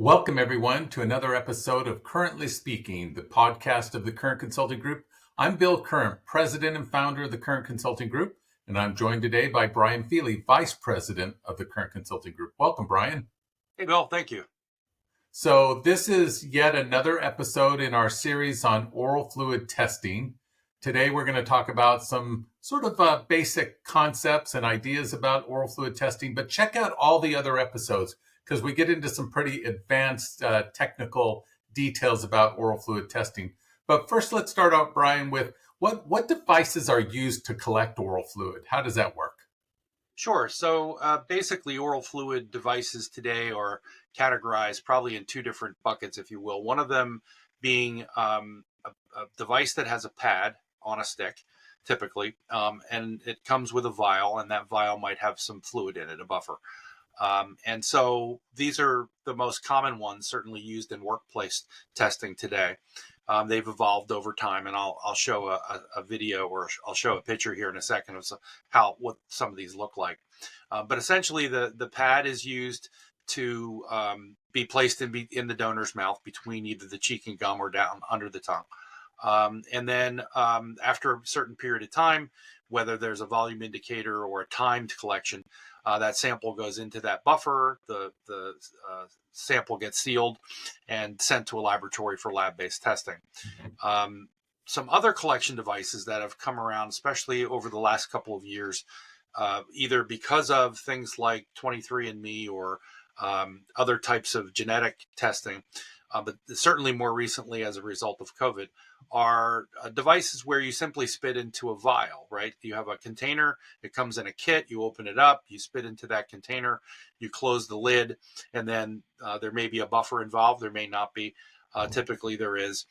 Welcome, everyone, to another episode of Currently Speaking, the podcast of the Current Consulting Group. I'm Bill Current, president and founder of the Current Consulting Group, and I'm joined today by Brian Feeley, vice president of the Current Consulting Group. Welcome, Brian. Hey, Bill. Thank you. So this is yet another episode in our series on oral fluid testing. Today, we're going to talk about some sort of basic concepts and ideas about oral fluid testing, but check out all the other episodes because we get into some pretty advanced technical details about oral fluid testing. But first, let's start out, Brian, with what devices are used to collect oral fluid? How does that work? Sure. So basically, oral fluid devices today are categorized probably in two different buckets, if you will. One of them being a device that has a pad on a stick, typically, and it comes with a vial, and that vial might have some fluid in it, a buffer. And so these are the most common ones, certainly used in workplace testing today. They've evolved over time, and I'll show a video, or I'll show a picture here in a second of what some of these look like. But essentially, the pad is used to be placed in the donor's mouth between either the cheek and gum or down under the tongue. And then after a certain period of time, whether there's a volume indicator or a timed collection, that sample goes into that buffer. The sample gets sealed and sent to a laboratory for lab-based testing. Some other collection devices that have come around, especially over the last couple of years, either because of things like 23andMe or other types of genetic testing, but certainly more recently as a result of COVID, are devices where you simply spit into a vial, right? You have a container, it comes in a kit, you open it up, you spit into that container, you close the lid, and then there may be a buffer involved, there may not be. Typically there is.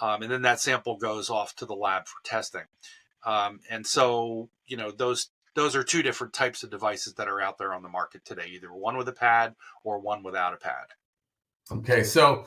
And then that sample goes off to the lab for testing. And so, those are two different types of devices that are out there on the market today, either one with a pad or one without a pad. Okay, so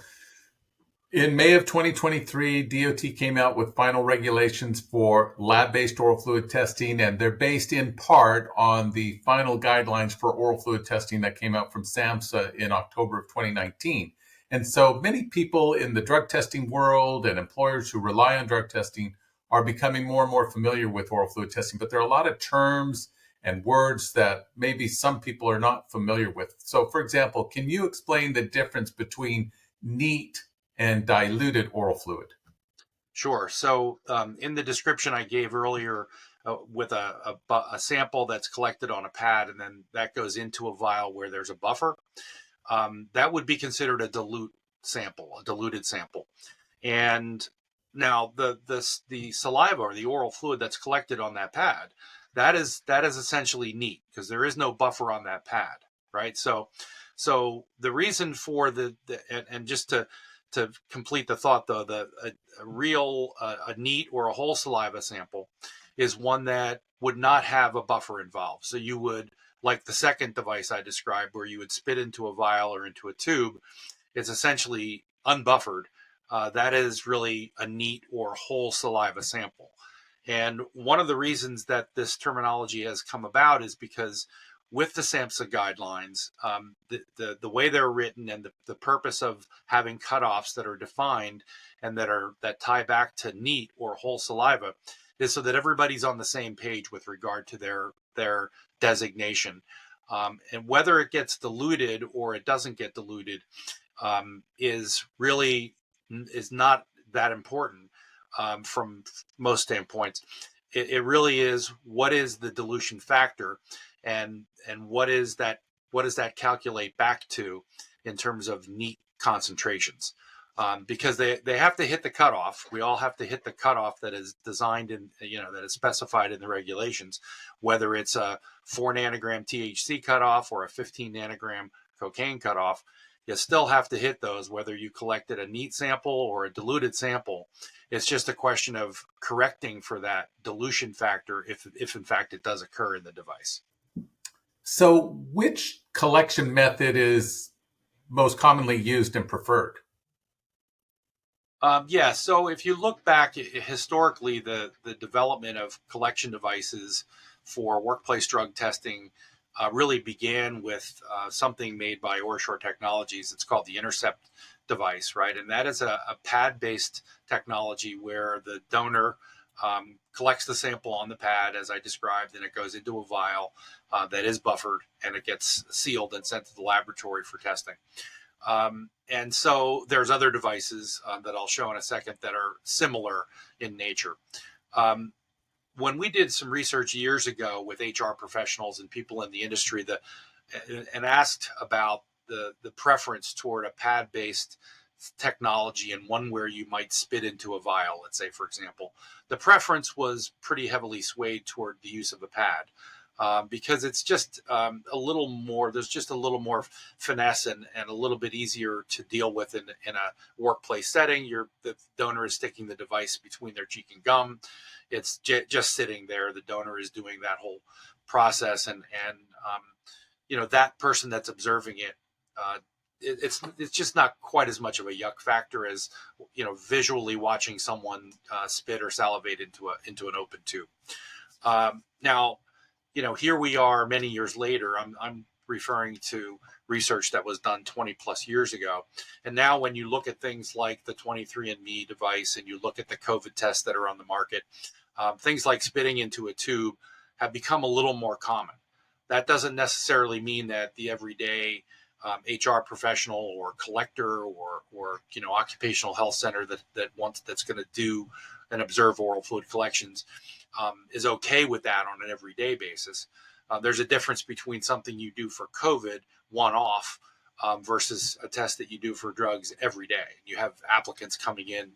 in May of 2023, DOT came out with final regulations for lab-based oral fluid testing, and they're based in part on the final guidelines for oral fluid testing that came out from SAMHSA in October of 2019. And so many people in the drug testing world and employers who rely on drug testing are becoming more and more familiar with oral fluid testing, but there are a lot of terms and words that maybe some people are not familiar with. So, for example, can you explain the difference between neat and diluted oral fluid? Sure. So in the description I gave earlier, with a sample that's collected on a pad and then that goes into a vial where there's a buffer, that would be considered a diluted sample. And now the saliva or the oral fluid that's collected on that pad, that is essentially neat because there is no buffer on that pad, right? So the reason for and just to complete the thought, though, a neat or a whole saliva sample is one that would not have a buffer involved. So you would, like the second device I described, where you would spit into a vial or into a tube, it's essentially unbuffered. That is really a neat or whole saliva sample. And one of the reasons that this terminology has come about is because with the SAMHSA guidelines, the way they're written and the purpose of having cutoffs that are defined and that tie back to neat or whole saliva is so that everybody's on the same page with regard to their designation. And whether it gets diluted or it doesn't get diluted is not that important from most standpoints. It really is, what is the dilution factor, and what does that calculate back to in terms of neat concentrations? Because they have to hit the cutoff. We all have to hit the cutoff that is designed that is specified in the regulations, whether it's a 4 nanogram THC cutoff or a 15 nanogram cocaine cutoff. You still have to hit those, whether you collected a neat sample or a diluted sample. It's just a question of correcting for that dilution factor if in fact it does occur in the device. So which collection method is most commonly used and preferred? So if you look back historically, the development of collection devices for workplace drug testing really began with something made by OraSure Technologies. It's called the Intercept device, right? And that is a pad-based technology where the donor collects the sample on the pad, as I described, and it goes into a vial that is buffered, and it gets sealed and sent to the laboratory for testing. And so there's other devices that I'll show in a second that are similar in nature. When we did some research years ago with HR professionals and people in the industry and asked about the preference toward a pad-based technology and one where you might spit into a vial, let's say, for example, the preference was pretty heavily swayed toward the use of a pad. Because it's just a little more, there's just a little more finesse and a little bit easier to deal with in a workplace setting. The donor is sticking the device between their cheek and gum. It's just sitting there. The donor is doing that whole process. And that person that's observing it, it's just not quite as much of a yuck factor as, visually watching someone spit or salivate into an open tube. Now, here we are many years later. I'm referring to research that was done 20 plus years ago. And now when you look at things like the 23andMe device and you look at the COVID tests that are on the market, things like spitting into a tube have become a little more common. That doesn't necessarily mean that the everyday HR professional or collector or occupational health center that's going to do and observe oral fluid collections is okay with that on an everyday basis. There's a difference between something you do for COVID one-off versus a test that you do for drugs every day. You have applicants coming in,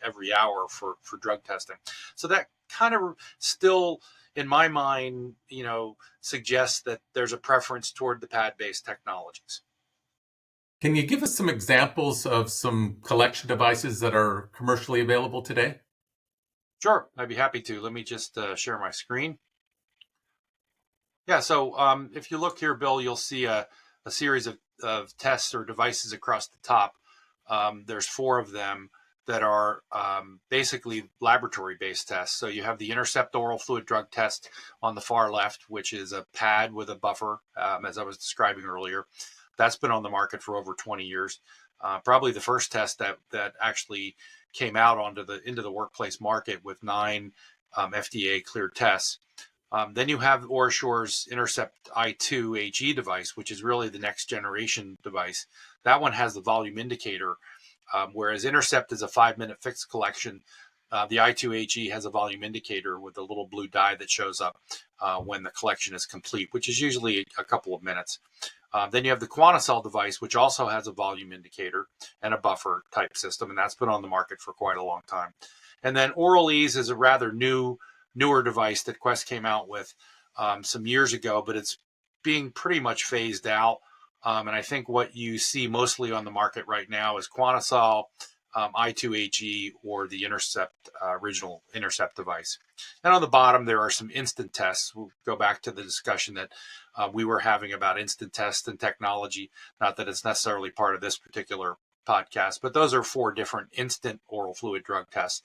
every hour for drug testing. So that kind of still, in my mind, suggests that there's a preference toward the pad-based technologies. Can you give us some examples of some collection devices that are commercially available today? Sure, I'd be happy to. Let me just share my screen. Yeah, so if you look here, Bill, you'll see a series of tests or devices across the top. There's 4 of them that are basically laboratory-based tests. So you have the Intercept oral fluid drug test on the far left, which is a pad with a buffer, as I was describing earlier. That's been on the market for over 20 years. Probably the first test that actually came out into the workplace market with 9 FDA cleared tests. Then you have OraSure's Intercept i2 HE device, which is really the next generation device. That one has the volume indicator, whereas Intercept is a 5-minute fixed collection. The i2 HE has a volume indicator with a little blue dye that shows up when the collection is complete, which is usually a couple of minutes. Then you have the QuantaCell device, which also has a volume indicator and a buffer type system, and that's been on the market for quite a long time. And then OralEase is a rather newer device that Quest came out with some years ago, but it's being pretty much phased out. And I think what you see mostly on the market right now is QuantaCell, i2HE, or the original Intercept device. And on the bottom, there are some instant tests. We'll go back to the discussion that we were having about instant tests and technology. Not that it's necessarily part of this particular podcast, but those are 4 different instant oral fluid drug tests.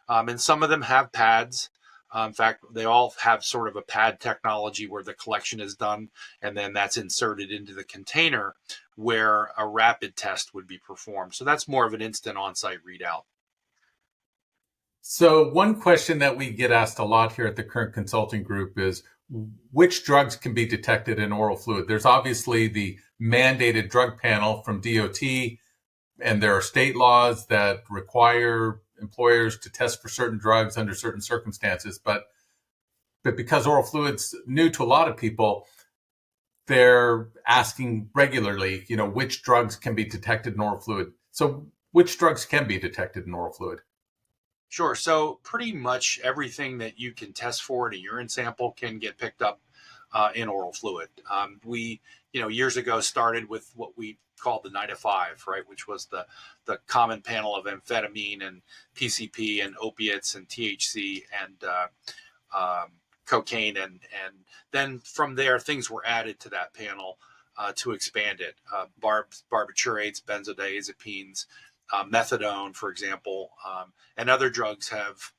And some of them have pads. In fact, they all have sort of a pad technology where the collection is done, and then that's inserted into the container where a rapid test would be performed. So that's more of an instant on-site readout. So one question that we get asked a lot here at the Current Consulting Group is which drugs can be detected in oral fluid? There's obviously the mandated drug panel from DOT, and there are state laws that require employers to test for certain drugs under certain circumstances. But because oral fluid's new to a lot of people, they're asking regularly, which drugs can be detected in oral fluid. So which drugs can be detected in oral fluid? Sure. So pretty much everything that you can test for in a urine sample can get picked up in oral fluid. We, years ago started with what we called the NIDA-5, right, which was the common panel of amphetamine and PCP and opiates and THC and cocaine. And then from there, things were added to that panel to expand it. Barbiturates, benzodiazepines, methadone, for example, and other drugs have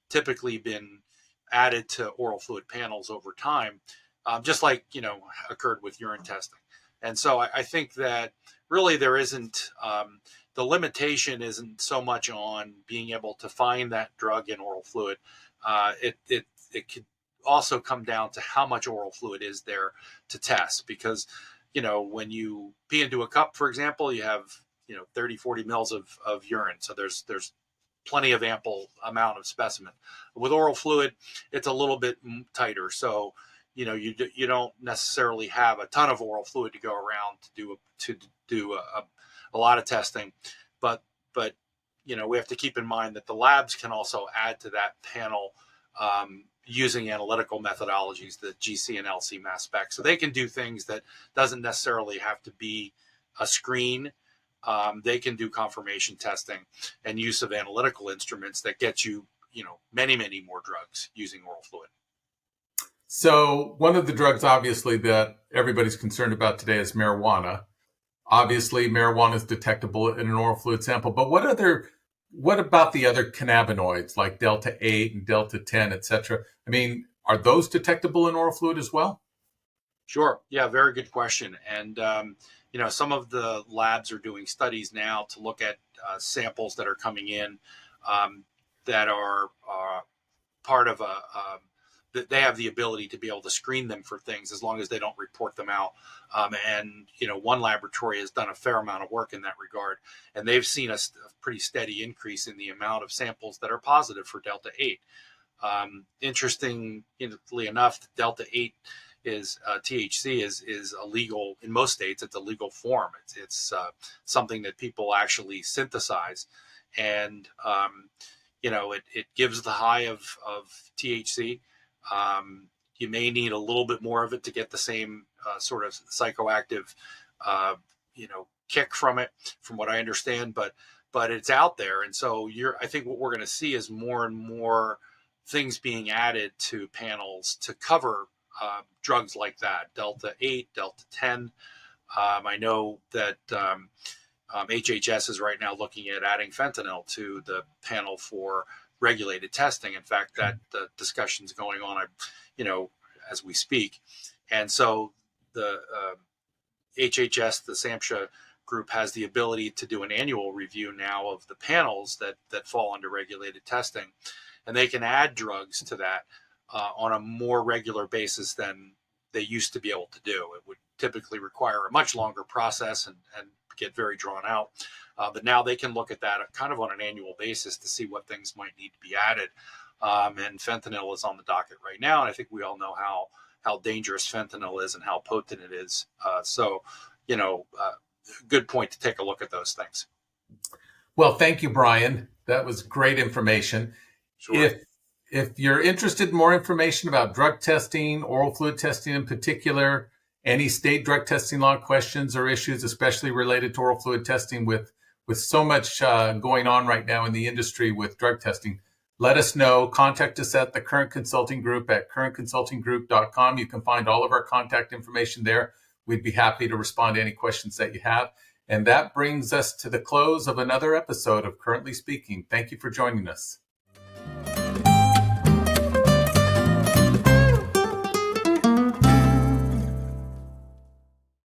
typically been added to oral fluid panels over time. just like, occurred with urine testing. And so I think that really there isn't, the limitation isn't so much on being able to find that drug in oral fluid. It could also come down to how much oral fluid is there to test, because, when you pee into a cup, for example, you have, 30, 40 mils of urine. So there's plenty of ample amount of specimen. With oral fluid, it's a little bit tighter. So, you don't necessarily have a ton of oral fluid to go around to do a lot of testing, but we have to keep in mind that the labs can also add to that panel, using analytical methodologies, the GC and LC mass spec. So they can do things that doesn't necessarily have to be a screen. They can do confirmation testing and use of analytical instruments that get you, many, many more drugs using oral fluid. So one of the drugs, obviously, that everybody's concerned about today is marijuana. Obviously, marijuana is detectable in an oral fluid sample, but what about the other cannabinoids like Delta 8 and Delta 10, et cetera? I mean, are those detectable in oral fluid as well? Sure. Yeah, very good question. And, some of the labs are doing studies now to look at samples that are coming in, that are part of they have the ability to be able to screen them for things as long as they don't report them out. And one laboratory has done a fair amount of work in that regard, and they've seen a pretty steady increase in the amount of samples that are positive for Delta 8. Interestingly enough, Delta 8 is THC is illegal in most states. It's a legal form. It's something that people actually synthesize, and it gives the high of THC. You may need a little bit more of it to get the same sort of psychoactive, kick from it, from what I understand. But it's out there, and so I think what we're going to see is more and more things being added to panels to cover drugs like that, Delta 8, Delta 10. I know that HHS is right now looking at adding fentanyl to the panel for regulated testing. In fact, that the discussion's going on, as we speak. And so the HHS, the SAMHSA group, has the ability to do an annual review now of the panels that fall under regulated testing, and they can add drugs to that on a more regular basis than they used to be able to do. It would typically require a much longer process and get very drawn out. But now they can look at that kind of on an annual basis to see what things might need to be added. And fentanyl is on the docket right now. And I think we all know how dangerous fentanyl is and how potent it is. Good point to take a look at those things. Well, thank you, Brian. That was great information. Sure. If you're interested in more information about drug testing, oral fluid testing in particular, any state drug testing law questions or issues, especially related to oral fluid testing, with so much going on right now in the industry with drug testing, let us know. Contact us at the Current Consulting Group at currentconsultinggroup.com. You can find all of our contact information there. We'd be happy to respond to any questions that you have. And that brings us to the close of another episode of Currently Speaking. Thank you for joining us.